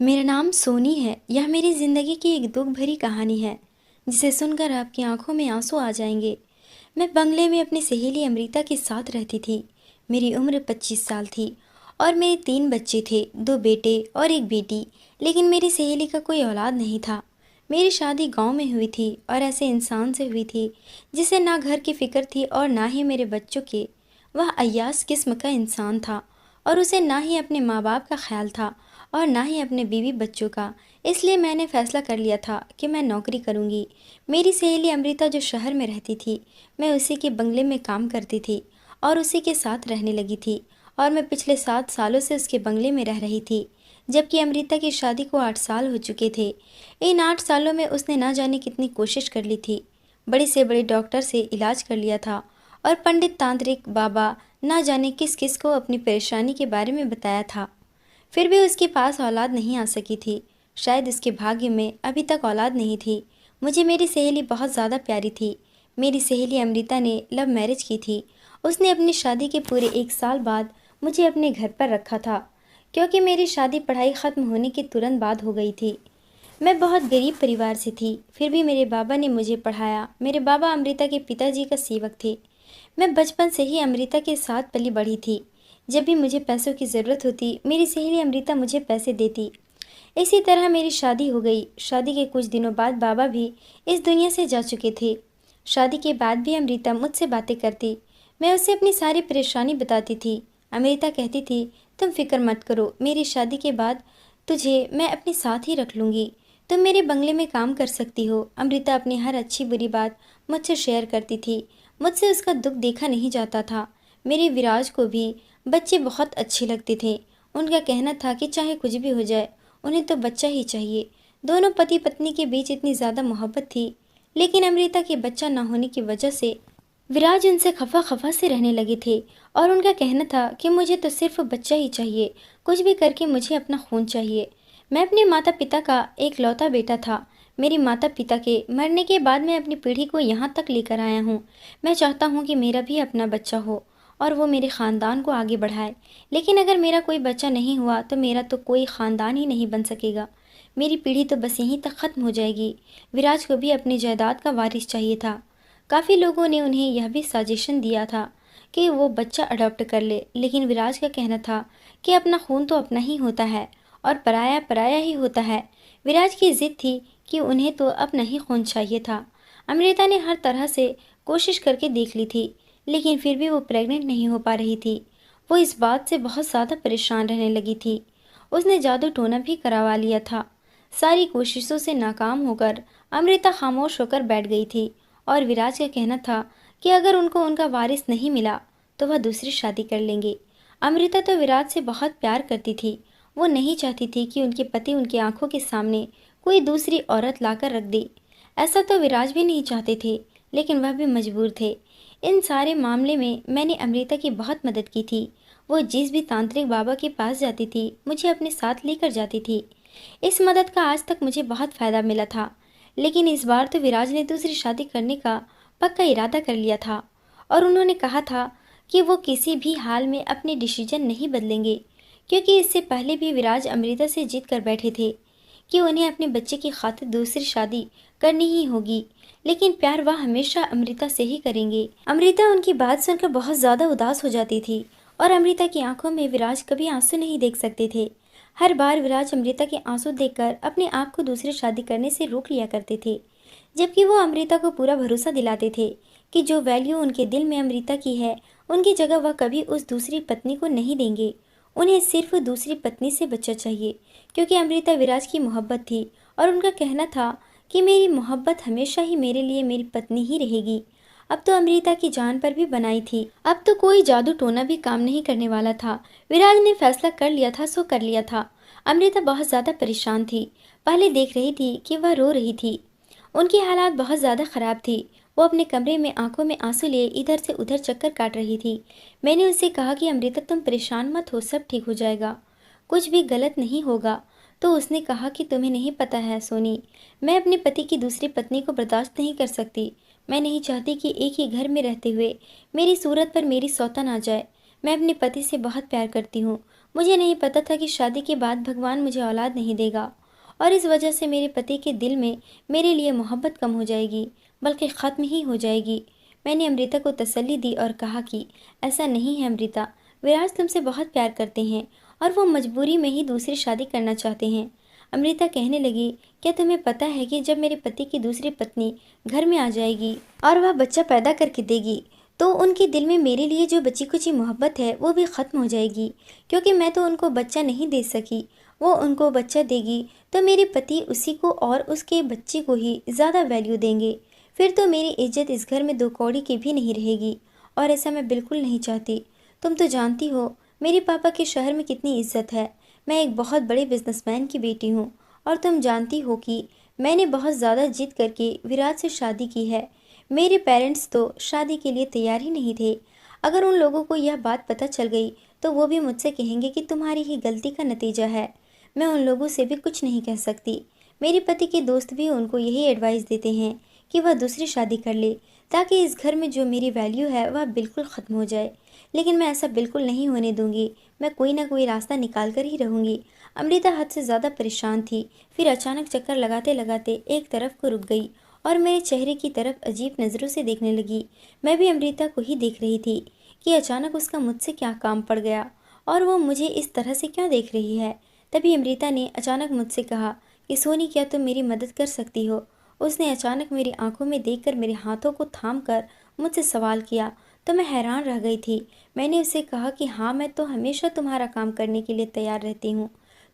मेरा नाम सोनी है। यह मेरी ज़िंदगी की एक दुख भरी कहानी है जिसे सुनकर आपकी आंखों में आंसू आ जाएंगे। मैं बंगले में अपनी सहेली अमृता के साथ रहती थी। मेरी उम्र 25 साल थी और मेरे 3 बच्चे थे, 2 बेटे और एक बेटी। लेकिन मेरी सहेली का कोई औलाद नहीं था। मेरी शादी गांव में हुई थी और ऐसे इंसान से हुई थी जिसे ना घर की फिक्र थी और ना ही मेरे बच्चों के। वह अय्यास किस्म का इंसान था और उसे ना ही अपने माँ बाप का ख्याल था और ना ही अपने बीवी बच्चों का। इसलिए मैंने फैसला कर लिया था कि मैं नौकरी करूंगी। मेरी सहेली अमृता जो शहर में रहती थी, मैं उसी के बंगले में काम करती थी और उसी के साथ रहने लगी थी। और मैं पिछले 7 सालों से उसके बंगले में रह रही थी, जबकि अमृता की शादी को 8 साल हो चुके थे। इन 8 सालों में उसने ना जाने कितनी कोशिश कर ली थी। बड़े से बड़े डॉक्टर से इलाज कर लिया था और पंडित तांत्रिक बाबा ना जाने किस किस को अपनी परेशानी के बारे में बताया था। फिर भी उसके पास औलाद नहीं आ सकी थी। शायद उसके भाग्य में अभी तक औलाद नहीं थी। मुझे मेरी सहेली बहुत ज़्यादा प्यारी थी। मेरी सहेली अमृता ने लव मैरिज की थी। उसने अपनी शादी के पूरे 1 साल बाद मुझे अपने घर पर रखा था, क्योंकि मेरी शादी पढ़ाई ख़त्म होने के तुरंत बाद हो गई थी। मैं बहुत गरीब परिवार से थी, फिर भी मेरे बाबा ने मुझे पढ़ाया। मेरे बाबा अमृता के पिताजी का सेवक थे। मैं बचपन से ही अमृता के साथ पली बढ़ी थी। जब भी मुझे पैसों की ज़रूरत होती, मेरी सहेली अमृता मुझे पैसे देती। इसी तरह मेरी शादी हो गई। शादी के कुछ दिनों बाद बाबा भी इस दुनिया से जा चुके थे। शादी के बाद भी अमृता मुझसे बातें करती। मैं उसे अपनी सारी परेशानी बताती थी। अमृता कहती थी, तुम फिक्र मत करो, मेरी शादी के बाद तुझे मैं अपने साथ ही रख लूँगी। तुम मेरे बंगले में काम कर सकती हो। अमृता अपनी हर अच्छी बुरी बात मुझसे शेयर करती थी। मुझसे उसका दुख देखा नहीं जाता था। मेरे विराज को भी बच्चे बहुत अच्छे लगते थे। उनका कहना था कि चाहे कुछ भी हो जाए, उन्हें तो बच्चा ही चाहिए। दोनों पति पत्नी के बीच इतनी ज़्यादा मोहब्बत थी, लेकिन अमृता के बच्चा न होने की वजह से विराज उनसे खफा खफा से रहने लगे थे। और उनका कहना था कि मुझे तो सिर्फ बच्चा ही चाहिए, कुछ भी करके मुझे अपना खून चाहिए। मैं अपने माता पिता का एक लौता बेटा था। मेरे माता पिता के मरने के बाद मैं अपनी पीढ़ी को यहाँ तक लेकर आया हूँ। मैं चाहता हूँ कि मेरा भी अपना बच्चा हो और वो मेरे ख़ानदान को आगे बढ़ाए। लेकिन अगर मेरा कोई बच्चा नहीं हुआ तो मेरा तो कोई ख़ानदान ही नहीं बन सकेगा। मेरी पीढ़ी तो बस यहीं तक ख़त्म हो जाएगी। विराज को भी अपनी जायदाद का वारिस चाहिए था। काफ़ी लोगों ने उन्हें यह भी सजेशन दिया था कि वो बच्चा अडॉप्ट कर ले, लेकिन विराज का कहना था कि अपना खून तो अपना ही होता है और पराया पराया ही होता है। विराज की जिद थी कि उन्हें तो अपना ही खून चाहिए था। अमृता ने हर तरह से कोशिश करके देख ली थी, लेकिन फिर भी वो प्रेग्नेंट नहीं हो पा रही थी। वो इस बात से बहुत ज़्यादा परेशान रहने लगी थी। उसने जादू टोना भी करवा लिया था। सारी कोशिशों से नाकाम होकर अमृता खामोश होकर बैठ गई थी और विराज का कहना था कि अगर उनको उनका वारिस नहीं मिला तो वह दूसरी शादी कर लेंगे। अमृता तो विराज से बहुत प्यार करती थी। वो नहीं चाहती थी कि उनके पति उनकी आंखों के सामने कोई दूसरी औरत लाकर रख दे। ऐसा तो विराज भी नहीं चाहते थे, लेकिन वह भी मजबूर थे। इन सारे मामले में मैंने अमृता की बहुत मदद की थी। वो जिस भी तांत्रिक बाबा के पास जाती थी, मुझे अपने साथ लेकर जाती थी। इस मदद का आज तक मुझे बहुत फ़ायदा मिला था। लेकिन इस बार तो विराज ने दूसरी शादी करने का पक्का इरादा कर लिया था और उन्होंने कहा था कि वो किसी भी हाल में अपने डिसीजन नहीं बदलेंगे, क्योंकि इससे पहले भी विराज अमृता से जीत कर बैठे थे कि उन्हें अपने बच्चे की खातिर दूसरी शादी करनी ही होगी। लेकिन प्यार वह हमेशा अमृता से ही करेंगे। अमृता उनकी बात सुनकर बहुत ज़्यादा उदास हो जाती थी और अमृता की आंखों में विराज कभी आंसू नहीं देख सकते थे। हर बार विराज अमृता के आंसू देखकर अपने आप को दूसरी शादी करने से रोक लिया करते थे, जबकि वो अमृता को पूरा भरोसा दिलाते थे कि जो वैल्यू उनके दिल में अमृता की है, उनकी जगह वह कभी उस दूसरी पत्नी को नहीं देंगे। उन्हें सिर्फ दूसरी पत्नी से बच्चा चाहिए, क्योंकि अमृता विराज की मोहब्बत थी और उनका कहना था कि मेरी मोहब्बत हमेशा ही मेरे लिए मेरी पत्नी ही रहेगी। अब तो अमृता की जान पर भी बनाई थी। अब तो कोई जादू टोना भी काम नहीं करने वाला था। विराज ने फैसला कर लिया था सो कर लिया था। अमृता बहुत ज़्यादा परेशान थी। पहले देख रही थी कि वह रो रही थी। उनकी हालात बहुत ज़्यादा ख़राब थी। वो अपने कमरे में आंखों में आंसू लिए इधर से उधर चक्कर काट रही थी। मैंने उससे कहा कि अमृता तुम परेशान मत हो, सब ठीक हो जाएगा, कुछ भी गलत नहीं होगा। तो उसने कहा कि तुम्हें नहीं पता है सोनी, मैं अपने पति की दूसरी पत्नी को बर्दाश्त नहीं कर सकती। मैं नहीं चाहती कि एक ही घर में रहते हुए मेरी सूरत पर मेरी सौतन आ जाए। मैं अपने पति से बहुत प्यार करती हूँ। मुझे नहीं पता था कि शादी के बाद भगवान मुझे औलाद नहीं देगा और इस वजह से मेरे पति के दिल में मेरे लिए मोहब्बत कम हो जाएगी, बल्कि ख़त्म ही हो जाएगी। मैंने अमृता को तसल्ली दी और कहा कि ऐसा नहीं है अमृता, विराज तुमसे बहुत प्यार करते हैं और वो मजबूरी में ही दूसरी शादी करना चाहते हैं। अमृता कहने लगी, क्या तुम्हें पता है कि जब मेरे पति की दूसरी पत्नी घर में आ जाएगी और वह बच्चा पैदा करके देगी तो उनके दिल में मेरे लिए जो बची कुची मोहब्बत है वो भी ख़त्म हो जाएगी, क्योंकि मैं तो उनको बच्चा नहीं दे सकी। वो उनको बच्चा देगी तो मेरे पति उसी को और उसके बच्चे को ही ज़्यादा वैल्यू देंगे। फिर तो मेरी इज्जत इस घर में 2 कौड़ी की भी नहीं रहेगी और ऐसा मैं बिल्कुल नहीं चाहती। तुम तो जानती हो मेरे पापा के शहर में कितनी इज्जत है। मैं एक बहुत बड़े बिजनेसमैन की बेटी हूँ और तुम जानती हो कि मैंने बहुत ज़्यादा जिद करके विराज से शादी की है। मेरे पेरेंट्स तो शादी के लिए तैयार ही नहीं थे। अगर उन लोगों को यह बात पता चल गई तो वो भी मुझसे कहेंगे कि तुम्हारी ही गलती का नतीजा है। मैं उन लोगों से भी कुछ नहीं कह सकती। मेरे पति के दोस्त भी उनको यही एडवाइस देते हैं कि वह दूसरी शादी कर ले, ताकि इस घर में जो मेरी वैल्यू है वह बिल्कुल ख़त्म हो जाए। लेकिन मैं ऐसा बिल्कुल नहीं होने दूंगी। मैं कोई ना कोई रास्ता निकाल कर ही रहूंगी। अमृता हद से ज़्यादा परेशान थी। फिर अचानक चक्कर लगाते लगाते एक तरफ को रुक गई और मेरे चेहरे की तरफ अजीब नज़रों से देखने लगी। मैं भी अमृता को ही देख रही थी कि अचानक उसका मुझसे क्या काम पड़ गया और वो मुझे इस तरह से क्यों देख रही है। तभी अमृता ने अचानक मुझसे कहा कि सोनी, क्या तुम मेरी मदद कर सकती हो। उसने अचानक मेरी आंखों में देखकर मेरे हाथों को थाम कर मुझसे सवाल किया तो मैं हैरान रह गई थी। मैंने उसे कहा कि हाँ, मैं तो हमेशा तुम्हारा काम करने के लिए तैयार रहती हूँ।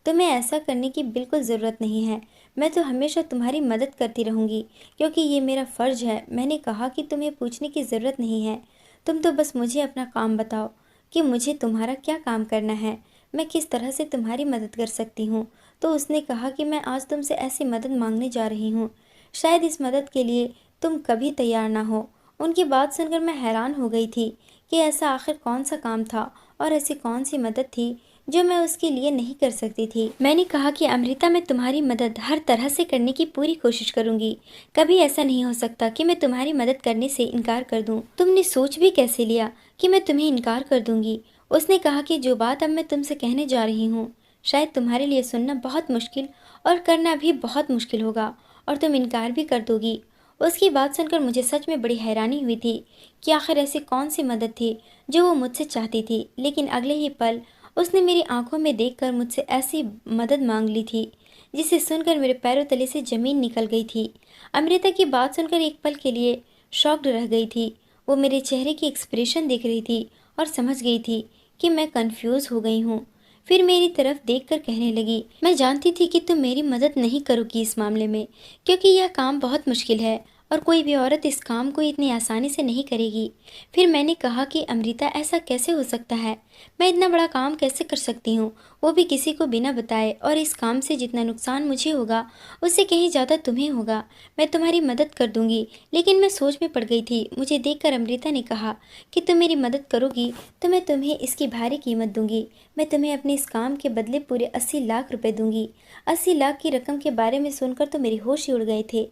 तुम्हें ऐसा करने की बिल्कुल ज़रूरत नहीं है। मैं तो हमेशा तुम्हारी मदद करती रहूँगी, क्योंकि ये मेरा फ़र्ज़ है। मैंने कहा कि तुम्हें पूछने की ज़रूरत नहीं है। तुम तो बस मुझे अपना काम बताओ कि मुझे तुम्हारा क्या काम करना है, मैं किस तरह से तुम्हारी मदद कर सकती हूँ। तो उसने कहा कि मैं आज तुमसे ऐसी मदद मांगने जा रही हूँ, शायद इस मदद के लिए तुम कभी तैयार ना हो। उनकी बात सुनकर मैं हैरान हो गई थी कि ऐसा आखिर कौन सा काम था और ऐसी कौन सी मदद थी जो मैं उसके लिए नहीं कर सकती थी। मैंने कहा कि अमृता, मैं तुम्हारी मदद हर तरह से करने की पूरी कोशिश करूंगी। कभी ऐसा नहीं हो सकता कि मैं तुम्हारी मदद करने से इनकार कर दूं। तुमने सोच भी कैसे लिया कि मैं तुम्हें इनकार कर दूंगी। उसने कहा कि जो बात अब मैं तुमसे कहने जा रही हूँ शायद तुम्हारे लिए सुनना बहुत मुश्किल और करना भी बहुत मुश्किल होगा और तुम इनकार भी कर दोगी। उसकी बात सुनकर मुझे सच में बड़ी हैरानी हुई थी कि आखिर ऐसी कौन सी मदद थी जो वो मुझसे चाहती थी। लेकिन अगले ही पल उसने मेरी आंखों में देखकर मुझसे ऐसी मदद मांग ली थी जिसे सुनकर मेरे पैरों तले से ज़मीन निकल गई थी। अमृता की बात सुनकर एक पल के लिए शॉक्ड रह गई थी। वो मेरे चेहरे की एक्सप्रेशन देख रही थी और समझ गई थी कि मैं कंफ्यूज हो गई हूँ। फिर मेरी तरफ देखकर कहने लगी, मैं जानती थी कि तुम मेरी मदद नहीं करोगी इस मामले में, क्योंकि यह काम बहुत मुश्किल है और कोई भी औरत इस काम को इतनी आसानी से नहीं करेगी। फिर मैंने कहा कि अमृता, ऐसा कैसे हो सकता है, मैं इतना बड़ा काम कैसे कर सकती हूँ, वो भी किसी को बिना बताए, और इस काम से जितना नुकसान मुझे होगा उससे कहीं ज़्यादा तुम्हें होगा। मैं तुम्हारी मदद कर दूंगी। लेकिन मैं सोच में पड़ गई थी। मुझे देखकर अमृता ने कहा कि तुम मेरी मदद करोगी तो मैं तुम्हें इसकी भारी कीमत दूंगी। मैं तुम्हें अपने इस काम के बदले पूरे 80 लाख रुपए दूंगी। 80 लाख की रकम के बारे में सुनकर तो मेरे होश ही उड़ गए थे।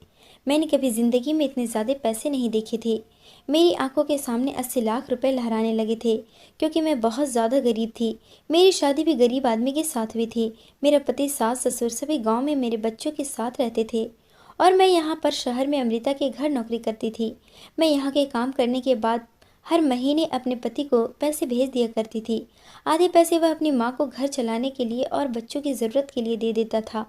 मैंने कभी ज़िंदगी में इतने ज़्यादा पैसे नहीं देखे थे। मेरी आंखों के सामने 80 लाख रुपए लहराने लगे थे, क्योंकि मैं बहुत ज़्यादा गरीब थी। मेरी शादी भी गरीब आदमी के साथ हुई थी। मेरा पति, सास, ससुर सभी गांव में मेरे बच्चों के साथ रहते थे और मैं यहाँ पर शहर में अमृता के घर नौकरी करती थी। मैं यहाँ के काम करने के बाद हर महीने अपने पति को पैसे भेज दिया करती थी। आधे पैसे वह अपनी माँ को घर चलाने के लिए और बच्चों की ज़रूरत के लिए दे देता था।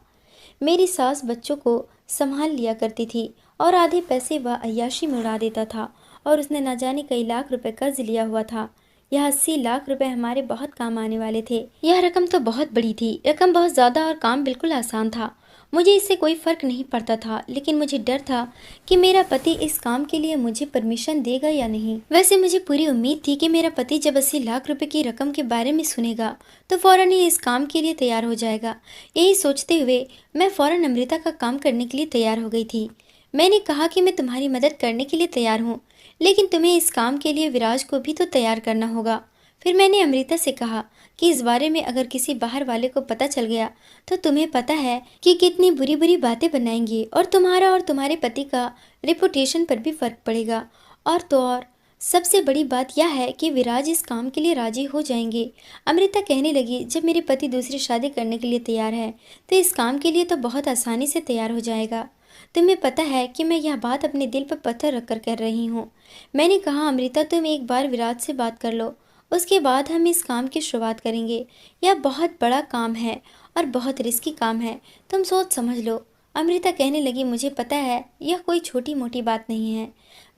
मेरी सास बच्चों को संभाल लिया करती थी और आधे पैसे वह अय्याशी में उड़ा देता था और उसने न जाने कई लाख रुपए कर्ज लिया हुआ था। यह 80 लाख रुपए हमारे बहुत काम आने वाले थे। यह रकम तो बहुत बड़ी थी, रकम बहुत ज़्यादा और काम बिल्कुल आसान था। मुझे इससे कोई फ़र्क नहीं पड़ता था, लेकिन मुझे डर था कि मेरा पति इस काम के लिए मुझे परमिशन देगा या नहीं। वैसे मुझे पूरी उम्मीद थी कि मेरा पति जब 80 लाख रुपए की रकम के बारे में सुनेगा तो फ़ौरन ही इस काम के लिए तैयार हो जाएगा। यही सोचते हुए मैं फ़ौरन अमृता का काम करने के लिए तैयार हो गई थी। मैंने कहा कि मैं तुम्हारी मदद करने के लिए तैयार हूँ, लेकिन तुम्हें इस काम के लिए विराज को भी तो तैयार करना होगा। फिर मैंने अमृता से कहा कि इस बारे में अगर किसी बाहर वाले को पता चल गया तो तुम्हें पता है कि कितनी बुरी बुरी बातें बनाएंगे और तुम्हारा और तुम्हारे पति का रेपुटेशन पर भी फर्क पड़ेगा। और तो और सबसे बड़ी बात यह है कि विराज इस काम के लिए राजी हो जाएंगे। अमृता कहने लगी, जब मेरे पति दूसरी शादी करने के लिए तैयार है तो इस काम के लिए तो बहुत आसानी से तैयार हो जाएगा। तुम्हें पता है कि मैं यह बात अपने दिल पर पत्थर रखकर कह रही हूँ। मैंने कहा, अमृता तुम एक बार विराज से बात कर लो, उसके बाद हम इस काम की शुरुआत करेंगे। यह बहुत बड़ा काम है और बहुत रिस्की काम है, तुम सोच समझ लो। अमृता कहने लगी, मुझे पता है यह कोई छोटी मोटी बात नहीं है,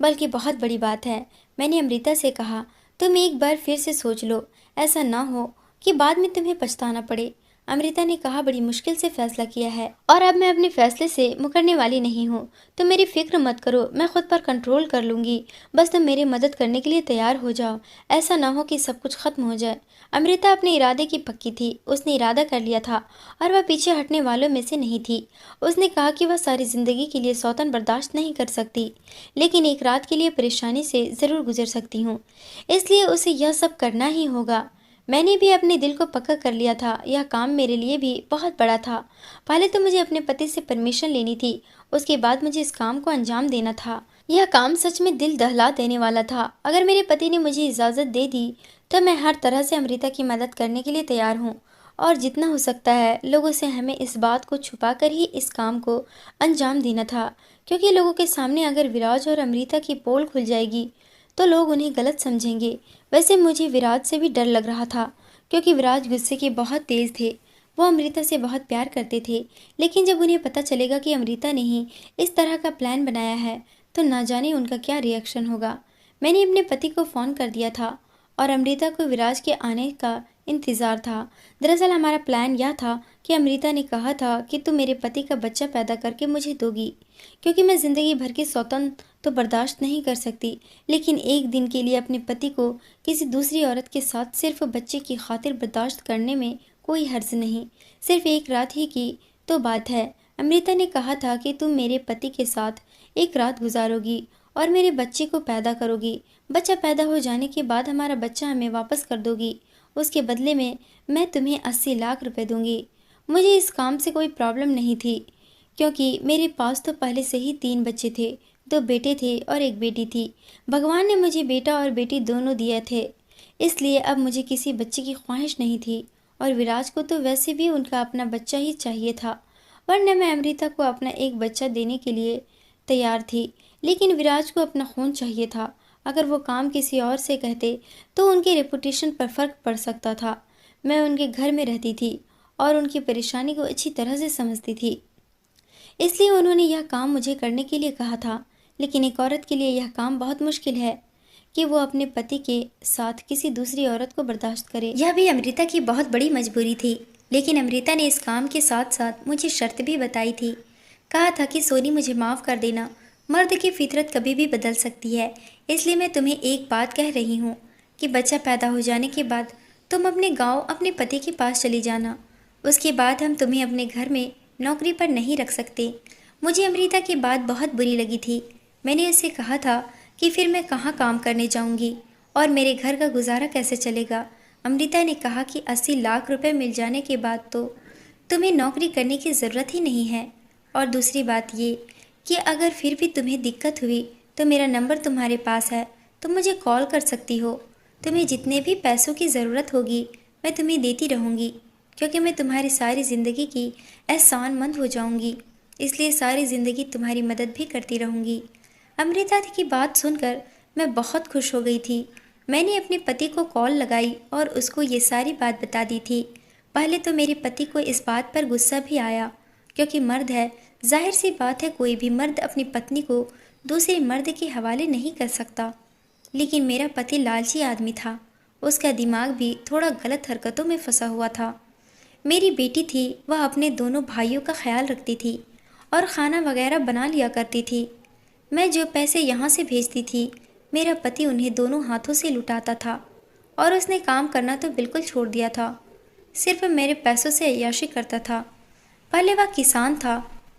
बल्कि बहुत बड़ी बात है। मैंने अमृता से कहा, तुम एक बार फिर से सोच लो, ऐसा ना हो कि बाद में तुम्हें पछताना पड़े। अमृता ने कहा, बड़ी मुश्किल से फैसला किया है और अब मैं अपने फैसले से मुकरने वाली नहीं हूँ। तुम मेरी फिक्र मत करो, मैं खुद पर कंट्रोल कर लूँगी। बस तुम मेरी मदद करने के लिए तैयार हो जाओ, ऐसा ना हो कि सब कुछ खत्म हो जाए। अमृता अपने इरादे की पक्की थी, उसने इरादा कर लिया था और वह पीछे हटने वालों में से नहीं थी। उसने कहा कि वह सारी जिंदगी के लिए सौतन बर्दाश्त नहीं कर सकती, लेकिन एक रात के लिए परेशानी से ज़रूर गुजर सकती हूँ, इसलिए उसे यह सब करना ही होगा। मैंने भी अपने दिल को पक्का कर लिया था, यह काम मेरे लिए भी बहुत बड़ा था। पहले तो मुझे अपने पति से परमिशन लेनी थी, उसके बाद मुझे इस काम को अंजाम देना था। यह काम सच में दिल दहला देने वाला था। अगर मेरे पति ने मुझे इजाज़त दे दी तो मैं हर तरह से अमृता की मदद करने के लिए तैयार हूँ, और जितना हो सकता है लोगों से हमें इस बात को छुपा कर ही इस काम को अंजाम देना था, क्योंकि लोगों के सामने अगर विराज और अमृता की पोल खुल जाएगी तो लोग उन्हें गलत समझेंगे। वैसे मुझे विराज से भी डर लग रहा था, क्योंकि विराज गुस्से के बहुत तेज थे। वो अमृता से बहुत प्यार करते थे, लेकिन जब उन्हें पता चलेगा कि अमृता ने ही इस तरह का प्लान बनाया है तो ना जाने उनका क्या रिएक्शन होगा। मैंने अपने पति को फ़ोन कर दिया था और अमृता को विराज के आने का इंतज़ार था। दरअसल हमारा प्लान यह था कि अमृता ने कहा था कि तुम मेरे पति का बच्चा पैदा करके मुझे दोगी, क्योंकि मैं ज़िंदगी भर की सौतन तो बर्दाश्त नहीं कर सकती, लेकिन एक दिन के लिए अपने पति को किसी दूसरी औरत के साथ सिर्फ बच्चे की खातिर बर्दाश्त करने में कोई हर्ज नहीं। सिर्फ एक रात ही की तो बात है। अमृता ने कहा था कि तुम मेरे पति के साथ एक रात गुजारोगी और मेरे बच्चे को पैदा करोगी। बच्चा पैदा हो जाने के बाद हमारा बच्चा हमें वापस कर दोगी। उसके बदले में मैं तुम्हें 80 लाख रुपए दूंगी। मुझे इस काम से कोई प्रॉब्लम नहीं थी, क्योंकि मेरे पास तो पहले से ही 3 बच्चे थे, 2 बेटे थे और एक बेटी थी। भगवान ने मुझे बेटा और बेटी दोनों दिए थे, इसलिए अब मुझे किसी बच्चे की ख्वाहिश नहीं थी। और विराज को तो वैसे भी उनका अपना बच्चा ही चाहिए था, वरना मैं अमृता को अपना एक बच्चा देने के लिए तैयार थी। लेकिन विराज को अपना खून चाहिए था। अगर वो काम किसी और से कहते तो उनके रेपुटेशन पर फ़र्क पड़ सकता था। मैं उनके घर में रहती थी और उनकी परेशानी को अच्छी तरह से समझती थी, इसलिए उन्होंने यह काम मुझे करने के लिए कहा था। लेकिन एक औरत के लिए यह काम बहुत मुश्किल है कि वो अपने पति के साथ किसी दूसरी औरत को बर्दाश्त करे। यह भी अमृता की बहुत बड़ी मजबूरी थी, लेकिन अमृता ने इस काम के साथ साथ मुझे शर्त भी बताई थी। कहा था कि सोनी मुझे माफ़ कर देना, मर्द की फितरत कभी भी बदल सकती है, इसलिए मैं तुम्हें एक बात कह रही हूँ कि बच्चा पैदा हो जाने के बाद तुम अपने गांव अपने पति के पास चली जाना। उसके बाद हम तुम्हें अपने घर में नौकरी पर नहीं रख सकते। मुझे अमृता की बात बहुत बुरी लगी थी। मैंने उससे कहा था कि फिर मैं कहाँ काम करने जाऊँगी और मेरे घर का गुजारा कैसे चलेगा। अमृता ने कहा कि 80 लाख रुपए मिल जाने के बाद तो तुम्हें नौकरी करने की ज़रूरत ही नहीं है। और दूसरी बात ये कि अगर फिर भी तुम्हें दिक्कत हुई तो मेरा नंबर तुम्हारे पास है, तुम मुझे कॉल कर सकती हो। तुम्हें जितने भी पैसों की ज़रूरत होगी मैं तुम्हें देती रहूँगी, क्योंकि मैं तुम्हारी सारी ज़िंदगी की एहसानमंद हो जाऊँगी, इसलिए सारी ज़िंदगी तुम्हारी मदद भी करती रहूँगी। अमृता की बात सुनकर मैं बहुत खुश हो गई थी। मैंने अपने पति को कॉल लगाई और उसको ये सारी बात बता दी थी। पहले तो मेरे पति को इस बात पर गुस्सा भी आया, क्योंकि मर्द है, जाहिर सी बात है कोई भी मर्द अपनी पत्नी को दूसरे मर्द के हवाले नहीं कर सकता। लेकिन मेरा पति लालची आदमी था, उसका दिमाग भी थोड़ा गलत हरकतों में फंसा हुआ था। मेरी बेटी थी, वह अपने दोनों भाइयों का ख्याल रखती थी और खाना वगैरह बना लिया करती थी। मैं जो पैसे यहाँ से भेजती थी मेरा पति उन्हें दोनों हाथों से लुटाता था, और उसने काम करना तो बिल्कुल छोड़ दिया था, सिर्फ मेरे पैसों से अय्याशी करता था। पहले वह किसान था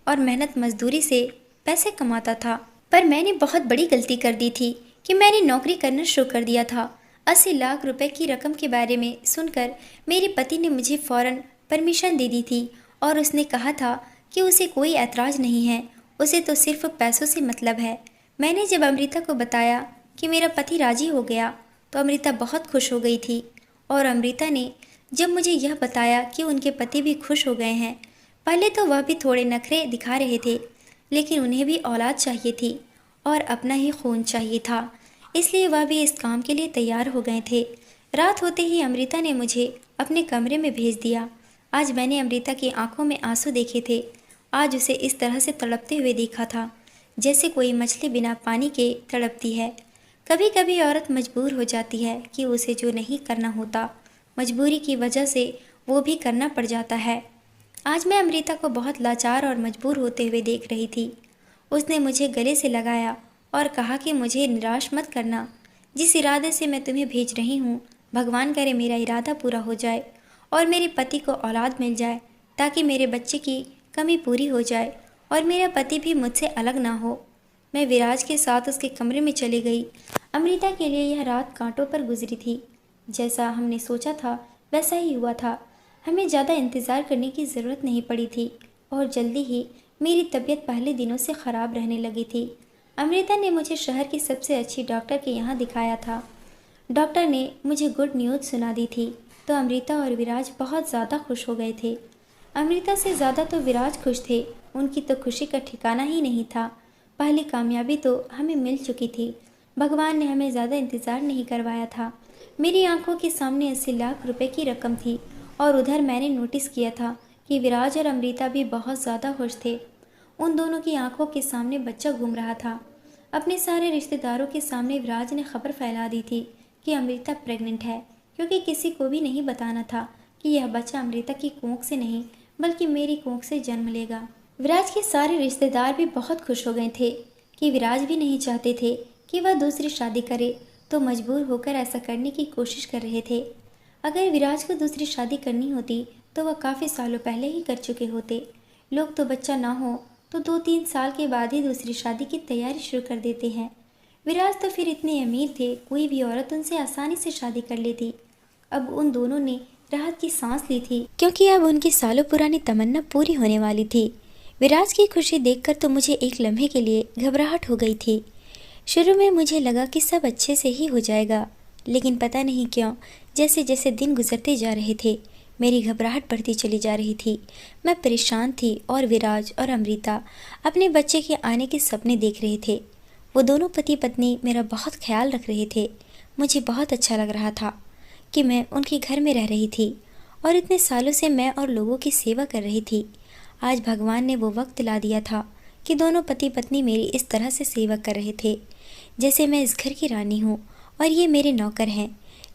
और मेहनत मजदूरी से पैसे कमाता था, पर मैंने बहुत बड़ी गलती कर दी थी कि मैंने नौकरी करना शुरू कर दिया था। 80 लाख रुपए की रकम के बारे में सुनकर मेरे पति ने मुझे फ़ौरन परमिशन दे दी थी और उसने कहा था कि उसे कोई ऐतराज़ नहीं है, उसे तो सिर्फ पैसों से मतलब है। मैंने जब अमृता को बताया कि मेरा पति राजी हो गया तो अमृता बहुत खुश हो गई थी। और अमृता ने जब मुझे यह बताया कि उनके पति भी खुश हो गए हैं, पहले तो वह भी थोड़े नखरे दिखा रहे थे, लेकिन उन्हें भी औलाद चाहिए थी और अपना ही खून चाहिए था, इसलिए वह भी इस काम के लिए तैयार हो गए थे। रात होते ही अमृता ने मुझे अपने कमरे में भेज दिया। आज मैंने अमृता की आंखों में आंसू देखे थे। आज उसे इस तरह से तड़पते हुए देखा था जैसे कोई मछली बिना पानी के तड़पती है। कभी कभी औरत मजबूर हो जाती है कि उसे जो नहीं करना होता, मजबूरी की वजह से वो भी करना पड़ जाता है। आज मैं अमृता को बहुत लाचार और मजबूर होते हुए देख रही थी। उसने मुझे गले से लगाया और कहा कि मुझे निराश मत करना। जिस इरादे से मैं तुम्हें भेज रही हूँ, भगवान करे मेरा इरादा पूरा हो जाए और मेरे पति को औलाद मिल जाए, ताकि मेरे बच्चे की कमी पूरी हो जाए और मेरा पति भी मुझसे अलग ना हो। मैं विराज के साथ उसके कमरे में चली गई। अमृता के लिए यह रात कांटों पर गुजरी थी। जैसा हमने सोचा था वैसा ही हुआ था। हमें ज़्यादा इंतज़ार करने की ज़रूरत नहीं पड़ी थी और जल्दी ही मेरी तबीयत पहले दिनों से ख़राब रहने लगी थी। अमृता ने मुझे शहर की सबसे अच्छी डॉक्टर के यहाँ दिखाया था। डॉक्टर ने मुझे गुड न्यूज़ सुना दी थी तो अमृता और विराज बहुत ज़्यादा खुश हो गए थे। अमृता से ज़्यादा तो विराज खुश थे। उनकी तो खुशी का ठिकाना ही नहीं था। पहली कामयाबी तो हमें मिल चुकी थी। भगवान ने हमें ज़्यादा इंतज़ार नहीं करवाया था। मेरी आंखों के सामने 80 लाख रुपए की रकम थी और उधर मैंने नोटिस किया था कि विराज और अमृता भी बहुत ज़्यादा खुश थे। उन दोनों की आंखों के सामने बच्चा घूम रहा था। अपने सारे रिश्तेदारों के सामने विराज ने खबर फैला दी थी कि अमृता प्रेग्नेंट है, क्योंकि किसी को भी नहीं बताना था कि यह बच्चा अमृता की कोख से नहीं बल्कि मेरी कोख से जन्म लेगा। विराज के सारे रिश्तेदार भी बहुत खुश हो गए थे कि विराज भी नहीं चाहते थे कि वह दूसरी शादी करे, तो मजबूर होकर ऐसा करने की कोशिश कर रहे थे। अगर विराज को दूसरी शादी करनी होती तो वह काफ़ी सालों पहले ही कर चुके होते। लोग तो बच्चा ना हो तो 2-3 साल के बाद ही दूसरी शादी की तैयारी शुरू कर देते हैं। विराज तो फिर इतने अमीर थे, कोई भी औरत उनसे आसानी से शादी कर लेती। अब उन दोनों ने राहत की सांस ली थी, क्योंकि अब उनकी सालों पुरानी तमन्ना पूरी होने वाली थी। विराज की खुशी देखकर तो मुझे एक लम्हे के लिए घबराहट हो गई थी। शुरू में मुझे लगा कि सब अच्छे से ही हो जाएगा, लेकिन पता नहीं क्यों जैसे जैसे दिन गुजरते जा रहे थे मेरी घबराहट बढ़ती चली जा रही थी। मैं परेशान थी और विराज और अमृता अपने बच्चे के आने के सपने देख रहे थे। वो दोनों पति पत्नी मेरा बहुत ख्याल रख रहे थे। मुझे बहुत अच्छा लग रहा था कि मैं उनके घर में रह रही थी और इतने सालों से मैं और लोगों की सेवा कर रही थी। आज भगवान ने वो वक्त ला दिया था कि दोनों पति पत्नी मेरी इस तरह से सेवा कर रहे थे जैसे मैं इस घर की रानी हूँ और ये मेरे नौकर हैं।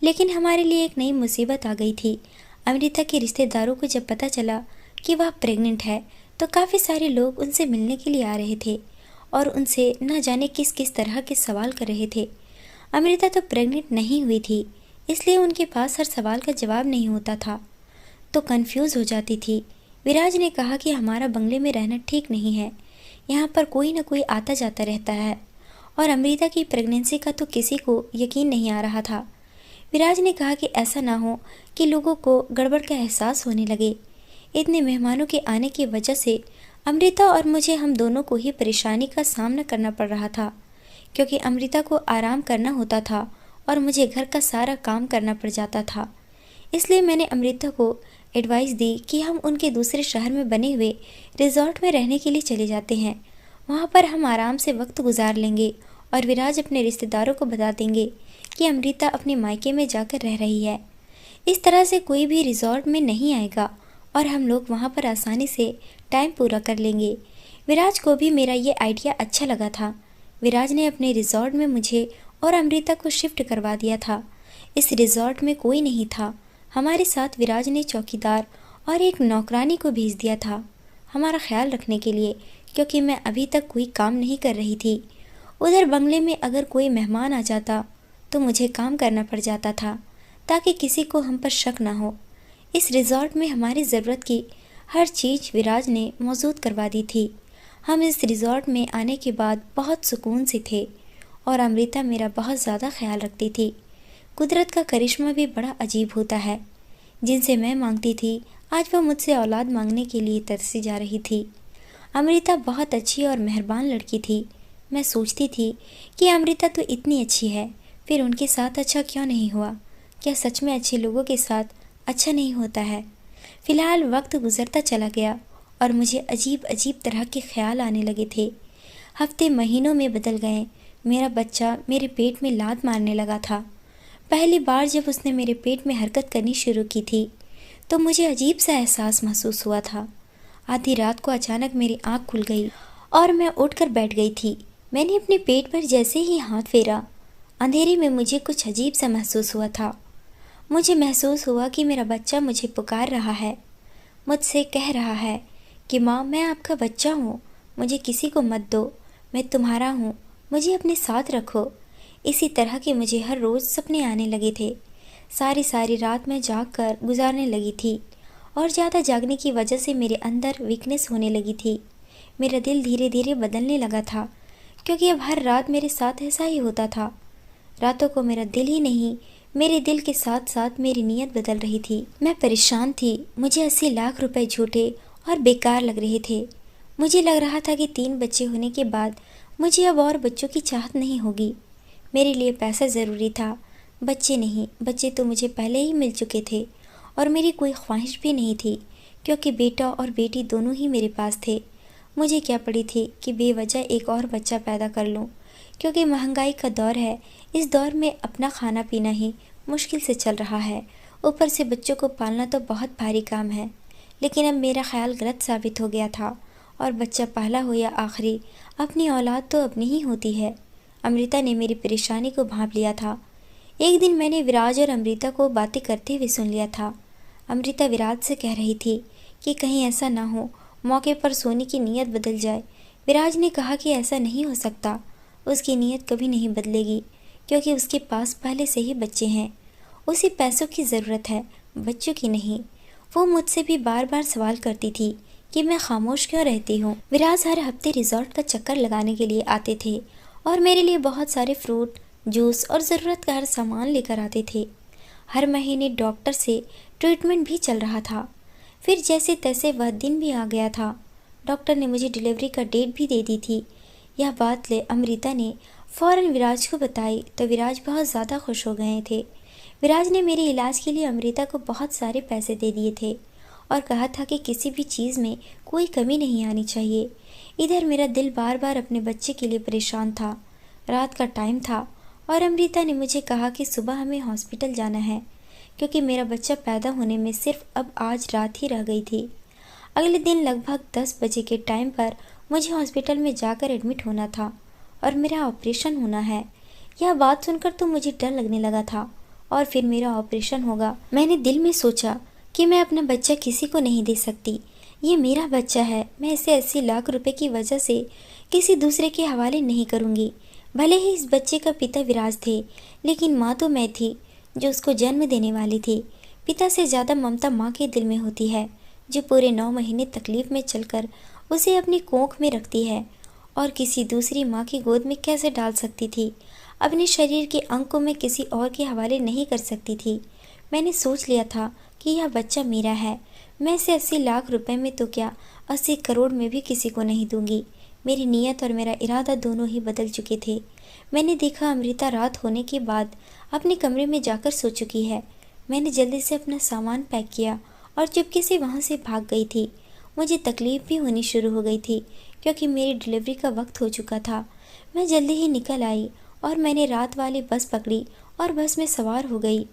लेकिन हमारे लिए एक नई मुसीबत आ गई थी। अमृता के रिश्तेदारों को जब पता चला कि वह प्रेग्नेंट है तो काफ़ी सारे लोग उनसे मिलने के लिए आ रहे थे और उनसे न जाने किस किस तरह के सवाल कर रहे थे। अमृता तो प्रेग्नेंट नहीं हुई थी, इसलिए उनके पास हर सवाल का जवाब नहीं होता था, तो कंफ्यूज हो जाती थी। विराज ने कहा कि हमारा बंगले में रहना ठीक नहीं है, यहाँ पर कोई ना कोई आता जाता रहता है और अमृता की प्रेगनेंसी का तो किसी को यकीन नहीं आ रहा था। विराज ने कहा कि ऐसा ना हो कि लोगों को गड़बड़ का एहसास होने लगे। इतने मेहमानों के आने की वजह से अमृता और मुझे हम दोनों को ही परेशानी का सामना करना पड़ रहा था, क्योंकि अमृता को आराम करना होता था और मुझे घर का सारा काम करना पड़ जाता था। इसलिए मैंने अमृता को एडवाइस दी कि हम उनके दूसरे शहर में बने हुए रिजॉर्ट में रहने के लिए चले जाते हैं। वहाँ पर हम आराम से वक्त गुजार लेंगे और विराज अपने रिश्तेदारों को बता देंगे कि अमृता अपने मायके में जाकर रह रही है। इस तरह से कोई भी रिजॉर्ट में नहीं आएगा और हम लोग वहाँ पर आसानी से टाइम पूरा कर लेंगे। विराज को भी मेरा ये आइडिया अच्छा लगा था। विराज ने अपने रिजॉर्ट में मुझे और अमृता को शिफ्ट करवा दिया था। इस रिजॉर्ट में कोई नहीं था। हमारे साथ विराज ने चौकीदार और एक नौकरानी को भेज दिया था हमारा ख्याल रखने के लिए, क्योंकि मैं अभी तक कोई काम नहीं कर रही थी। उधर बंगले में अगर कोई मेहमान आ जाता तो मुझे काम करना पड़ जाता था ताकि किसी को हम पर शक ना हो। इस रिजॉर्ट में हमारी ज़रूरत की हर चीज़ विराज ने मौजूद करवा दी थी। हम इस रिजॉर्ट में आने के बाद बहुत सुकून से थे और अमृता मेरा बहुत ज़्यादा ख्याल रखती थी। कुदरत का करिश्मा भी बड़ा अजीब होता है। जिनसे मैं मांगती थी आज वह मुझसे औलाद मांगने के लिए तरसी जा रही थी। अमृता बहुत अच्छी और मेहरबान लड़की थी। मैं सोचती थी कि अमृता तो इतनी अच्छी है, फिर उनके साथ अच्छा क्यों नहीं हुआ? क्या सच में अच्छे लोगों के साथ अच्छा नहीं होता है? फिलहाल वक्त गुजरता चला गया और मुझे अजीब अजीब तरह के ख्याल आने लगे थे। हफ्ते महीनों में बदल गए। मेरा बच्चा मेरे पेट में लात मारने लगा था। पहली बार जब उसने मेरे पेट में हरकत करनी शुरू की थी तो मुझे अजीब सा एहसास महसूस हुआ था। आधी रात को अचानक मेरी आंख खुल गई और मैं उठकर बैठ गई थी। मैंने अपने पेट पर जैसे ही हाथ फेरा, अंधेरे में मुझे कुछ अजीब सा महसूस हुआ था। मुझे महसूस हुआ कि मेरा बच्चा मुझे पुकार रहा है, मुझसे कह रहा है कि माँ, मैं आपका बच्चा हूँ, मुझे किसी को मत दो, मैं तुम्हारा हूँ, मुझे अपने साथ रखो। इसी तरह के मुझे हर रोज़ सपने आने लगे थे। सारी सारी रात मैं जाग कर गुजारने लगी थी और ज़्यादा जागने की वजह से मेरे अंदर वीकनेस होने लगी थी। मेरा दिल धीरे धीरे बदलने लगा था, क्योंकि अब हर रात मेरे साथ ऐसा ही होता था। रातों को मेरा दिल ही नहीं, मेरे दिल के साथ साथ मेरी नीयत बदल रही थी। मैं परेशान थी। मुझे 80 लाख रुपए झूठे और बेकार लग रहे थे। मुझे लग रहा था कि 3 बच्चे होने के बाद मुझे अब और बच्चों की चाहत नहीं होगी। मेरे लिए पैसा ज़रूरी था, बच्चे नहीं। बच्चे तो मुझे पहले ही मिल चुके थे और मेरी कोई ख्वाहिश भी नहीं थी, क्योंकि बेटा और बेटी दोनों ही मेरे पास थे। मुझे क्या पड़ी थी कि बेवजह एक और बच्चा पैदा कर लूं, क्योंकि महंगाई का दौर है। इस दौर में अपना खाना पीना ही मुश्किल से चल रहा है, ऊपर से बच्चों को पालना तो बहुत भारी काम है। लेकिन अब मेरा ख्याल गलत साबित हो गया था, और बच्चा पहला हो या आखिरी, अपनी औलाद तो अपनी ही होती है। अमृता ने मेरी परेशानी को भांप लिया था। एक दिन मैंने विराज और अमृता को बातें करते हुए सुन लिया था। अमृता विराज से कह रही थी कि कहीं ऐसा ना हो मौके पर सोनी की नीयत बदल जाए। विराज ने कहा कि ऐसा नहीं हो सकता, उसकी नीयत कभी नहीं बदलेगी, क्योंकि उसके पास पहले से ही बच्चे हैं। उसे पैसों की ज़रूरत है, बच्चों की नहीं। वो मुझसे भी बार बार सवाल करती थी कि मैं खामोश क्यों रहती हूँ। विराज हर हफ्ते रिजॉर्ट का चक्कर लगाने के लिए आते थे और मेरे लिए बहुत सारे फ्रूट, जूस और ज़रूरत का हर सामान लेकर आते थे। हर महीने डॉक्टर से ट्रीटमेंट भी चल रहा था। फिर जैसे तैसे वह दिन भी आ गया था। डॉक्टर ने मुझे डिलीवरी का डेट भी दे दी थी। यह बात ले अमृता ने फ़ौरन विराज को बताई तो विराज बहुत ज़्यादा खुश हो गए थे। विराज ने मेरे इलाज के लिए अमृता को बहुत सारे पैसे दे दिए थे और कहा था कि किसी भी चीज़ में कोई कमी नहीं आनी चाहिए। इधर मेरा दिल बार बार अपने बच्चे के लिए परेशान था। रात का टाइम था और अमृता ने मुझे कहा कि सुबह हमें हॉस्पिटल जाना है, क्योंकि मेरा बच्चा पैदा होने में सिर्फ अब आज रात ही रह गई थी। अगले दिन लगभग 10 बजे के टाइम पर मुझे हॉस्पिटल में जाकर एडमिट होना था और मेरा ऑपरेशन होना है। यह बात सुनकर तो मुझे डर लगने लगा था और फिर मेरा ऑपरेशन होगा। मैंने दिल में सोचा कि मैं अपना बच्चा किसी को नहीं दे सकती। ये मेरा बच्चा है, मैं इसे 80 लाख रुपए की वजह से किसी दूसरे के हवाले नहीं करूँगी। भले ही इस बच्चे का पिता विराज थे, लेकिन माँ तो मैं थी जो उसको जन्म देने वाली थी। पिता से ज़्यादा ममता माँ के दिल में होती है, जो पूरे 9 महीने तकलीफ़ में चलकर उसे अपनी कोख में रखती है और किसी दूसरी माँ की गोद में कैसे डाल सकती थी। अपने शरीर के अंग को मैं किसी और के हवाले नहीं कर सकती थी। मैंने सोच लिया था कि यह बच्चा मेरा है। मैं इसे 80 लाख रुपए में तो क्या, 80 करोड़ में भी किसी को नहीं दूंगी। मेरी नीयत और मेरा इरादा दोनों ही बदल चुके थे। मैंने देखा अमृता रात होने के बाद अपने कमरे में जाकर सो चुकी है। मैंने जल्दी से अपना सामान पैक किया और चुपके से वहाँ से भाग गई थी। मुझे तकलीफ़ भी होनी शुरू हो गई थी, क्योंकि मेरी डिलीवरी का वक्त हो चुका था। मैं जल्दी ही निकल आई और मैंने रात वाली बस पकड़ी और बस में सवार हो गई।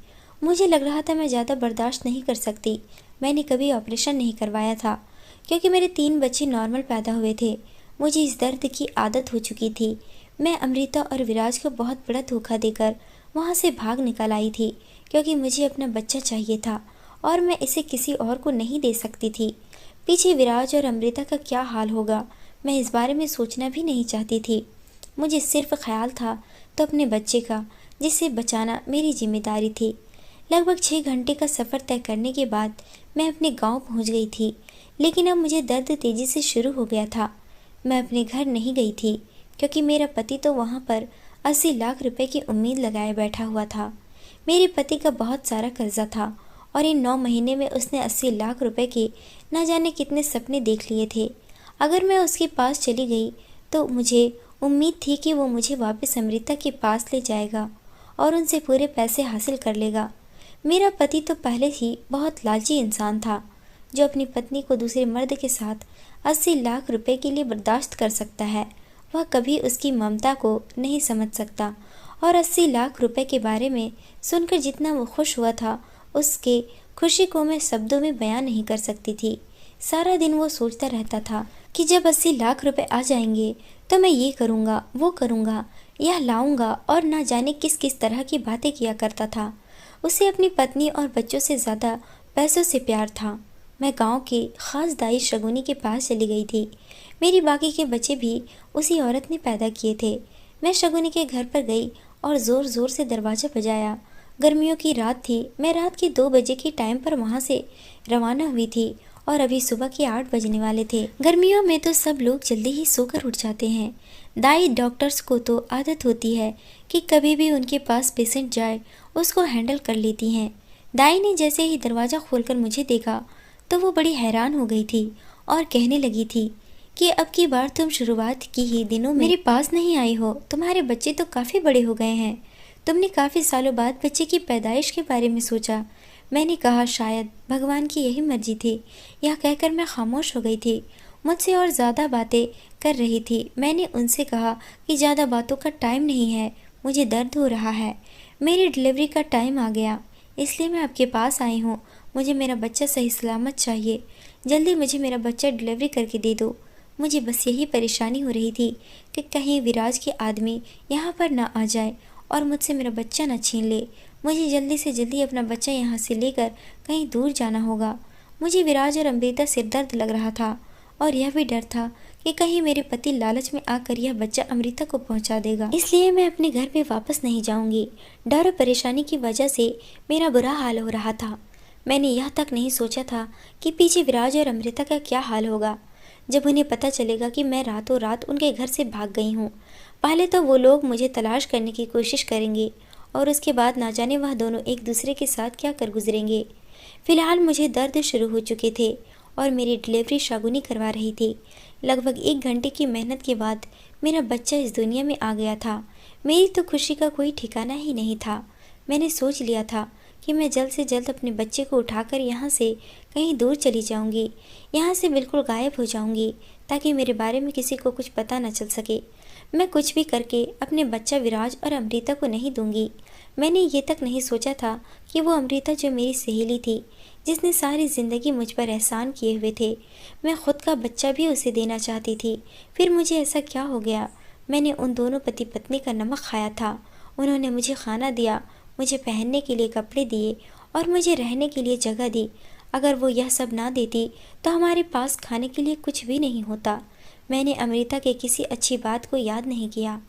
मुझे लग रहा था मैं ज़्यादा बर्दाश्त नहीं कर सकती। मैंने कभी ऑपरेशन नहीं करवाया था, क्योंकि मेरे 3 बच्चे नॉर्मल पैदा हुए थे। मुझे इस दर्द की आदत हो चुकी थी। मैं अमृता और विराज को बहुत बड़ा धोखा देकर वहाँ से भाग निकल आई थी, क्योंकि मुझे अपना बच्चा चाहिए था और मैं इसे किसी और को नहीं दे सकती थी। पीछे विराज और अमृता का क्या हाल होगा, मैं इस बारे में सोचना भी नहीं चाहती थी। मुझे सिर्फ ख्याल था तो अपने बच्चे का, जिसे बचाना मेरी जिम्मेदारी थी। लगभग 6 घंटे का सफ़र तय करने के बाद मैं अपने गांव पहुंच गई थी, लेकिन अब मुझे दर्द तेज़ी से शुरू हो गया था। मैं अपने घर नहीं गई थी, क्योंकि मेरा पति तो वहां पर 80 लाख रुपए की उम्मीद लगाए बैठा हुआ था। मेरे पति का बहुत सारा कर्जा था और इन 9 महीने में उसने 80 लाख रुपए के न जाने कितने सपने देख लिए थे। अगर मैं उसके पास चली गई तो मुझे उम्मीद थी कि वो मुझे वापस अमृता के पास ले जाएगा और उनसे पूरे पैसे हासिल कर लेगा। मेरा पति तो पहले ही बहुत लालची इंसान था, जो अपनी पत्नी को दूसरे मर्द के साथ 80 लाख रुपए के लिए बर्दाश्त कर सकता है, वह कभी उसकी ममता को नहीं समझ सकता। और 80 लाख रुपए के बारे में सुनकर जितना वो खुश हुआ था, उसके खुशी को मैं शब्दों में बयान नहीं कर सकती थी। सारा दिन वो सोचता रहता था कि जब 80 लाख रुपए आ जाएंगे तो मैं ये करूँगा, वो करूँगा, यह लाऊंगा, और ना जाने किस किस तरह की बातें किया करता था। उसे अपनी पत्नी और बच्चों से ज़्यादा पैसों से प्यार था। मैं गांव की खास दाई शगुनी के पास चली गई थी। मेरी बाकी के बच्चे भी उसी औरत ने पैदा किए थे। मैं शगुनी के घर पर गई और ज़ोर ज़ोर से दरवाज़ा बजाया। गर्मियों की रात थी। मैं रात के 2 बजे के टाइम पर वहाँ से रवाना हुई थी और अभी सुबह के 8 बजने वाले थे। गर्मियों में तो सब लोग जल्दी ही सोकर उठ जाते हैं। दाई डॉक्टर्स को तो आदत होती है कि कभी भी उनके पास पेशेंट जाए उसको हैंडल कर लेती हैं। दाई ने जैसे ही दरवाज़ा खोलकर मुझे देखा तो वो बड़ी हैरान हो गई थी और कहने लगी थी कि अब की बार तुम शुरुआत की ही दिनों मेरे पास नहीं आई हो। तुम्हारे बच्चे तो काफ़ी बड़े हो गए हैं। तुमने काफ़ी सालों बाद बच्चे की पैदाइश के बारे में सोचा। मैंने कहा शायद भगवान की यही मर्जी थी। यह कहकर मैं खामोश हो गई थी। मुझसे और ज़्यादा बातें कर रही थी। मैंने उनसे कहा कि ज़्यादा बातों का टाइम नहीं है, मुझे दर्द हो रहा है, मेरी डिलीवरी का टाइम आ गया, इसलिए मैं आपके पास आई हूँ। मुझे मेरा बच्चा सही सलामत चाहिए। जल्दी मुझे मेरा बच्चा डिलीवरी करके दे दो। मुझे बस यही परेशानी हो रही थी कि कहीं विराज के आदमी यहाँ पर ना आ जाए और मुझसे मेरा बच्चा न छीन ले। मुझे जल्दी से जल्दी अपना बच्चा यहाँ से लेकर कहीं दूर जाना होगा। मुझे विराज और अमृता से दर्द लग रहा था और यह भी डर था कि कहीं मेरे पति लालच में आकर यह बच्चा अमृता को पहुँचा देगा। इसलिए मैं अपने घर पे वापस नहीं जाऊँगी। डर और परेशानी की वजह से मेरा बुरा हाल हो रहा था। मैंने यह तक नहीं सोचा था कि पीछे विराज और अमृता का क्या हाल होगा जब उन्हें पता चलेगा कि मैं रातों रात उनके घर से भाग गई हूँ। पहले तो वो लोग मुझे तलाश करने की कोशिश करेंगे और उसके बाद ना जाने वह दोनों एक दूसरे के साथ क्या कर गुजरेंगे। फिलहाल मुझे दर्द शुरू हो चुके थे और मेरी डिलीवरी शगुनी करवा रही थी। लगभग 1 घंटे की मेहनत के बाद मेरा बच्चा इस दुनिया में आ गया था। मेरी तो खुशी का कोई ठिकाना ही नहीं था। मैंने सोच लिया था कि मैं जल्द से जल्द अपने बच्चे को उठाकर यहाँ से कहीं दूर चली जाऊँगी, यहाँ से बिल्कुल गायब हो जाऊँगी, ताकि मेरे बारे में किसी को कुछ पता न चल सके। मैं कुछ भी करके अपने बच्चा विराज और अमृता को नहीं दूंगी। मैंने ये तक नहीं सोचा था कि वो अमृता जो मेरी सहेली थी, जिसने सारी ज़िंदगी मुझ पर एहसान किए हुए थे, मैं खुद का बच्चा भी उसे देना चाहती थी। फिर मुझे ऐसा क्या हो गया? मैंने उन दोनों पति पत्नी का नमक खाया था। उन्होंने मुझे खाना दिया, मुझे पहनने के लिए कपड़े दिए और मुझे रहने के लिए जगह दी। अगर वो यह सब ना देती तो हमारे पास खाने के लिए कुछ भी नहीं होता। मैंने अमृता के किसी अच्छी बात को याद नहीं किया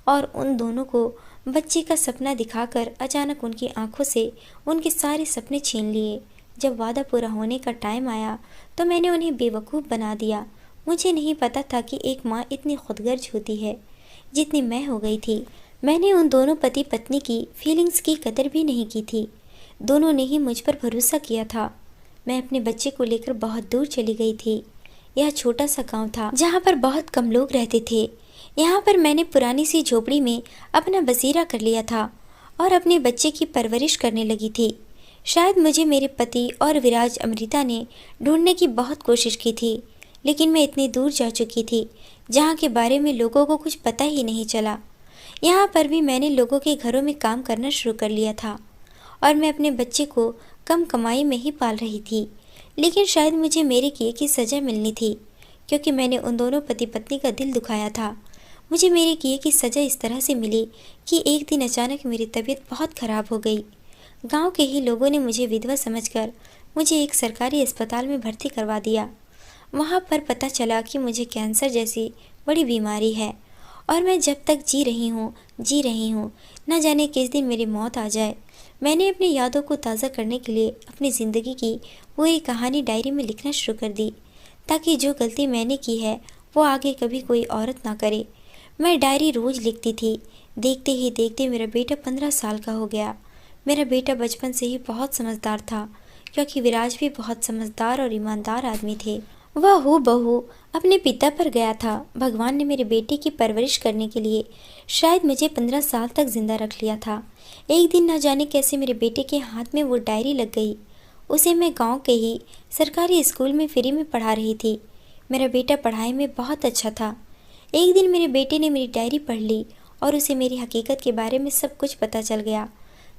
और उन दोनों को बच्चे का सपना दिखाकर अचानक उनकी आंखों से उनके सारे सपने छीन लिए। जब वादा पूरा होने का टाइम आया तो मैंने उन्हें बेवकूफ़ बना दिया। मुझे नहीं पता था कि एक माँ इतनी खुदगर्ज होती है जितनी मैं हो गई थी। मैंने उन दोनों पति पत्नी की फीलिंग्स की कदर भी नहीं की थी। दोनों ने ही मुझ पर भरोसा किया था। मैं अपने बच्चे को लेकर बहुत दूर चली गई थी। यह छोटा सा गांव था जहाँ पर बहुत कम लोग रहते थे। यहाँ पर मैंने पुरानी सी झोपड़ी में अपना बसेरा कर लिया था और अपने बच्चे की परवरिश करने लगी थी। शायद मुझे मेरे पति और विराज अमृता ने ढूंढने की बहुत कोशिश की थी, लेकिन मैं इतनी दूर जा चुकी थी जहाँ के बारे में लोगों को कुछ पता ही नहीं चला। यहाँ पर भी मैंने लोगों के घरों में काम करना शुरू कर लिया था और मैं अपने बच्चे को कम कमाई में ही पाल रही थी। लेकिन शायद मुझे मेरे किए की सज़ा मिलनी थी, क्योंकि मैंने उन दोनों पति पत्नी का दिल दुखाया था। मुझे मेरे किए की सज़ा इस तरह से मिली कि एक दिन अचानक मेरी तबीयत बहुत ख़राब हो गई। गांव के ही लोगों ने मुझे विधवा समझकर मुझे एक सरकारी अस्पताल में भर्ती करवा दिया। वहां पर पता चला कि मुझे कैंसर जैसी बड़ी बीमारी है और मैं जब तक जी रही हूँ, न जाने किस दिन मेरी मौत आ जाए। मैंने अपनी यादों को ताज़ा करने के लिए अपनी ज़िंदगी की पूरी कहानी डायरी में लिखना शुरू कर दी, ताकि जो गलती मैंने की है वो आगे कभी कोई औरत ना करे। मैं डायरी रोज़ लिखती थी। देखते ही देखते मेरा बेटा 15 साल का हो गया। मेरा बेटा बचपन से ही बहुत समझदार था, क्योंकि विराज भी बहुत समझदार और ईमानदार आदमी थे वह हूबहू अपने पिता पर गया था। भगवान ने मेरे बेटे की परवरिश करने के लिए शायद मुझे 15 साल तक जिंदा रख लिया था। एक दिन न जाने कैसे मेरे बेटे के हाथ में वो डायरी लग गई। उसे मैं गांव के ही सरकारी स्कूल में फ्री में पढ़ा रही थी। मेरा बेटा पढ़ाई में बहुत अच्छा था। एक दिन मेरे बेटे ने मेरी डायरी पढ़ ली और उसे मेरी हकीकत के बारे में सब कुछ पता चल गया।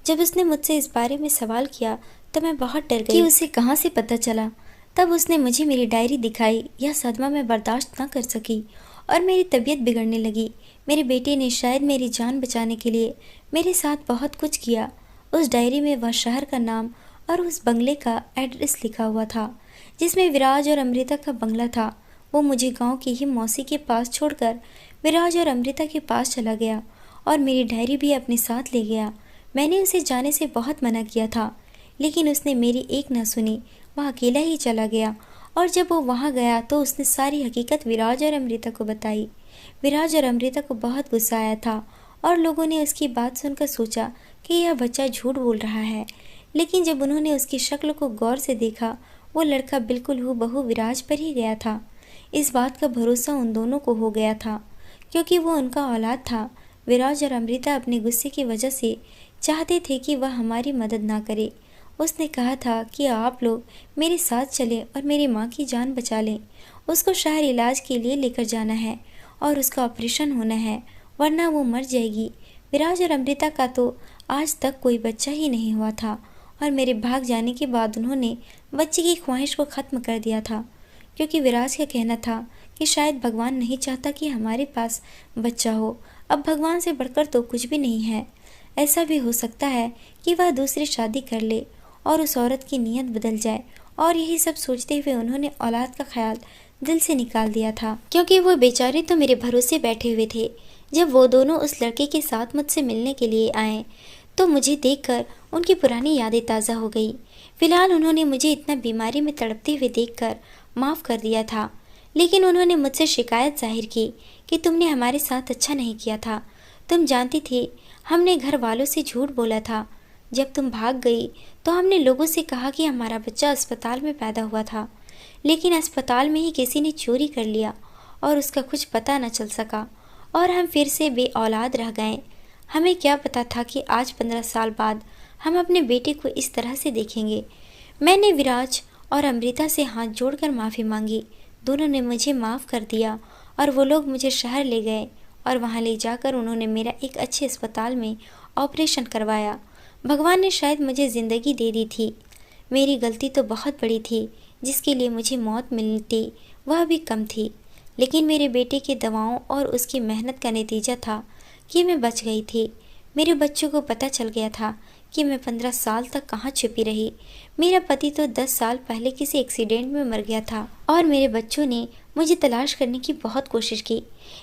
जब उसने मुझसे इस बारे में सवाल किया तो मैं बहुत डर गई कि उसे कहाँ से पता चला। तब उसने मुझे मेरी डायरी दिखाई। यह सदमा मैं बर्दाश्त न कर सकी और मेरी तबीयत बिगड़ने लगी। मेरे बेटे ने शायद मेरी जान बचाने के लिए मेरे साथ बहुत कुछ किया। उस डायरी में वह शहर का नाम और उस बंगले का एड्रेस लिखा हुआ था जिसमें विराज और अमृता का बंगला था। वो मुझे गांव की ही मौसी के पास छोड़कर विराज और अमृता के पास चला गया और मेरी डायरी भी अपने साथ ले गया। मैंने उसे जाने से बहुत मना किया था, लेकिन उसने मेरी एक न सुनी। वह अकेला ही चला गया और जब वो वहाँ गया तो उसने सारी हकीकत विराज और अमृता को बताई। विराज और अमृता को बहुत गुस्सा आया था और लोगों ने उसकी बात सुनकर सोचा कि यह बच्चा झूठ बोल रहा है, लेकिन जब उन्होंने उसकी शक्ल को गौर से देखा, वो लड़का बिल्कुल हूबहू विराज पर ही गया था। इस बात का भरोसा उन दोनों को हो गया था क्योंकि वो उनका औलाद था। विराज और अमृता अपने गुस्से की वजह से चाहते थे कि वह हमारी मदद ना करे। उसने कहा था कि आप लोग मेरे साथ चलें और मेरी माँ की जान बचा लें। उसको शहर इलाज के लिए लेकर जाना है और उसका ऑपरेशन होना है, वरना वो मर जाएगी। विराज और अमृता का तो आज तक कोई बच्चा ही नहीं हुआ था और मेरे भाग जाने के बाद उन्होंने बच्चे की ख्वाहिश को ख़त्म कर दिया था, क्योंकि विराज का कहना था कि शायद भगवान नहीं चाहता कि हमारे पास बच्चा हो। अब भगवान से बढ़कर तो कुछ भी नहीं है। ऐसा भी हो सकता है कि वह दूसरी शादी कर ले और उस औरत की नीयत बदल जाए। और यही सब सोचते हुए उन्होंने औलाद का ख्याल दिल से निकाल दिया था, क्योंकि वो बेचारे तो मेरे भरोसे बैठे हुए थे। जब वो दोनों उस लड़के के साथ मुझसे मिलने के लिए आए तो मुझे देखकर उनकी पुरानी यादें ताज़ा हो गई। फिलहाल उन्होंने मुझे इतना बीमारी में तड़पते हुए देखकर माफ़ कर दिया था, लेकिन उन्होंने मुझसे शिकायत जाहिर की कि तुमने हमारे साथ अच्छा नहीं किया था। तुम जानती थी हमने घर वालों से झूठ बोला था। जब तुम भाग गई तो हमने लोगों से कहा कि हमारा बच्चा अस्पताल में पैदा हुआ था, लेकिन अस्पताल में ही किसी ने चोरी कर लिया और उसका कुछ पता न चल सका और हम फिर से बे औलाद रह गए। हमें क्या पता था कि आज 15 साल बाद हम अपने बेटे को इस तरह से देखेंगे। मैंने विराज और अमृता से हाथ जोड़कर माफ़ी मांगी। दोनों ने मुझे माफ़ कर दिया और वो लोग मुझे शहर ले गए और वहाँ ले जाकर उन्होंने मेरा एक अच्छे अस्पताल में ऑपरेशन करवाया। भगवान ने शायद मुझे ज़िंदगी दे दी थी। मेरी गलती तो बहुत बड़ी थी, जिसके लिए मुझे मौत मिलती वह भी कम थी, लेकिन मेरे बेटे की दवाओं और उसकी मेहनत का नतीजा था कि मैं बच गई थी। मेरे बच्चों को पता चल गया था कि मैं 15 साल तक कहाँ छुपी रही। मेरा पति तो 10 साल पहले किसी एक्सीडेंट में मर गया था और मेरे बच्चों ने मुझे तलाश करने की बहुत कोशिश की।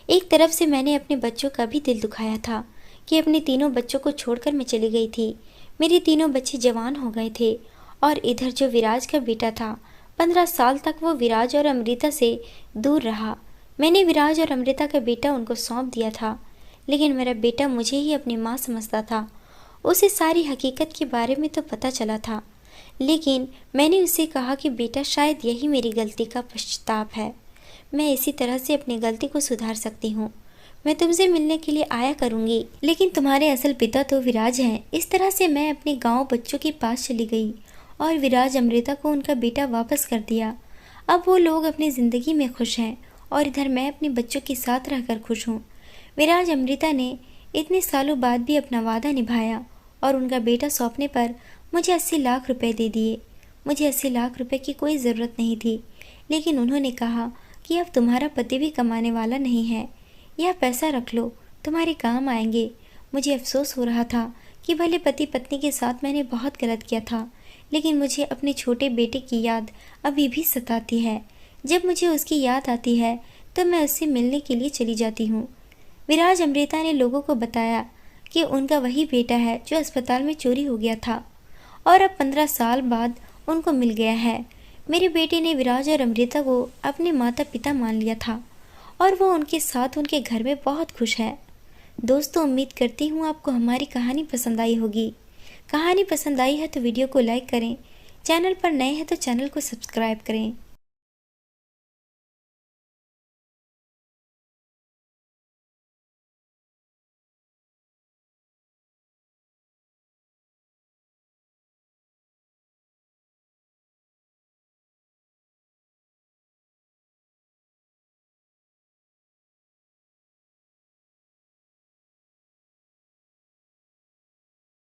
एक तरफ से मैंने अपने बच्चों का भी दिल दुखाया था कि अपने तीनों बच्चों को छोड़कर मैं चली गई थी। मेरे तीनों बच्चे जवान हो गए थे और इधर जो विराज का बेटा था, 15 साल तक वो विराज और अमृता से दूर रहा। मैंने विराज और अमृता का बेटा उनको सौंप दिया था, लेकिन मेरा बेटा मुझे ही अपनी माँ समझता था। उसे सारी हकीकत के बारे में तो पता चला था, लेकिन मैंने उससे कहा कि बेटा शायद यही मेरी गलती का पश्चाताप है। मैं इसी तरह से अपनी गलती को सुधार सकती हूँ। मैं तुमसे मिलने के लिए आया करूँगी, लेकिन तुम्हारे असल पिता तो विराज हैं। इस तरह से मैं अपने गाँव बच्चों के पास चली गई और विराज अमृता को उनका बेटा वापस कर दिया। अब वो लोग अपनी ज़िंदगी में खुश हैं और इधर मैं अपने बच्चों के साथ रहकर खुश हूँ। विराज अमृता ने इतने सालों बाद भी अपना वादा निभाया और उनका बेटा सौंपने पर मुझे 80 लाख रुपए दे दिए। मुझे 80 लाख रुपए की कोई ज़रूरत नहीं थी, लेकिन उन्होंने कहा कि अब तुम्हारा पति भी कमाने वाला नहीं है, यह पैसा रख लो, तुम्हारे काम आएंगे। मुझे अफसोस हो रहा था कि भले पति पत्नी के साथ मैंने बहुत गलत किया था, लेकिन मुझे अपने छोटे बेटे की याद अभी भी सताती है। जब मुझे उसकी याद आती है तो मैं उससे मिलने के लिए चली जाती हूँ। विराज अमृता ने लोगों को बताया कि उनका वही बेटा है जो अस्पताल में चोरी हो गया था और अब 15 साल बाद उनको मिल गया है। मेरे बेटे ने विराज और अमृता को अपने माता पिता मान लिया था और वो उनके साथ उनके घर में बहुत खुश है। दोस्तों, उम्मीद करती हूँ आपको हमारी कहानी पसंद आई होगी। कहानी पसंद आई है तो वीडियो को लाइक करें, चैनल पर नए हैं तो चैनल को सब्सक्राइब करें।